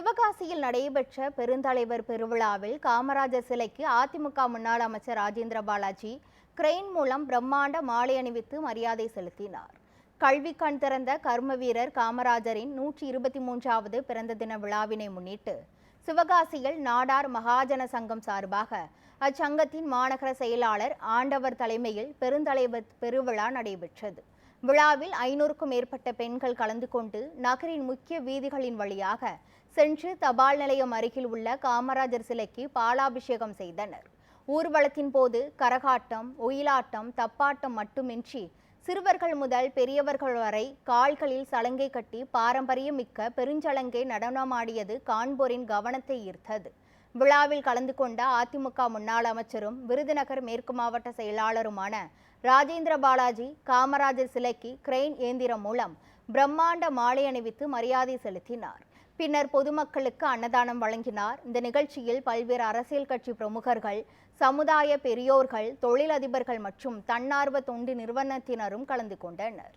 சிவகாசியில் நடைபெற்ற பெருந்தலைவர் பெருவிழாவில் காமராஜர் சிலைக்கு அதிமுக முன்னாள் அமைச்சர் ராஜேந்திர பாலாஜி கிரெயின் மூலம் பிரம்மாண்ட மாலை அணிவித்து மரியாதை செலுத்தினார். கல்வி கண் திறந்த கர்ம வீரர் காமராஜரின் 123வது பிறந்த தின விழாவினை முன்னிட்டு சிவகாசியில் நாடார் மகாஜன சங்கம் சார்பாக அச்சங்கத்தின் மாநகர செயலாளர் ஆண்டவர் தலைமையில் பெருந்தலைவர் பெருவிழா நடைபெற்றது. விழாவில் 500க்கும் மேற்பட்ட பெண்கள் கலந்து கொண்டு நகரின் முக்கிய வீதிகளின் வழியாக சென்று தபால் நிலையம் அருகில் உள்ள காமராஜர் சிலைக்கு பாலாபிஷேகம் செய்தனர். ஊர்வலத்தின் போது கரகாட்டம், ஒயிலாட்டம், தப்பாட்டம் மட்டுமின்றி சிறுவர்கள் முதல் பெரியவர்கள் வரை கால்களில் சலங்கை கட்டி பாரம்பரியமிக்க பெருஞ்சலங்கை நடனமாடியது காண்போரின் கவனத்தை ஈர்த்தது. விழாவில் கலந்து கொண்ட அதிமுக முன்னாள் அமைச்சரும் விருதுநகர் மேற்கு மாவட்ட செயலாளருமான ராஜேந்திர பாலாஜி காமராஜர் சிலைக்கு கிரெயின் இயந்திரம் மூலம் பிரம்மாண்ட மாலை அணிவித்து மரியாதை செலுத்தினார். பின்னர் பொதுமக்களுக்கு அன்னதானம் வழங்கினார். இந்த நிகழ்ச்சியில் பல்வேறு அரசியல் கட்சி பிரமுகர்கள், சமுதாய பெரியோர்கள், தொழிலதிபர்கள் மற்றும் தன்னார்வ தொண்டு நிறுவனத்தினரும் கலந்து கொண்டனர்.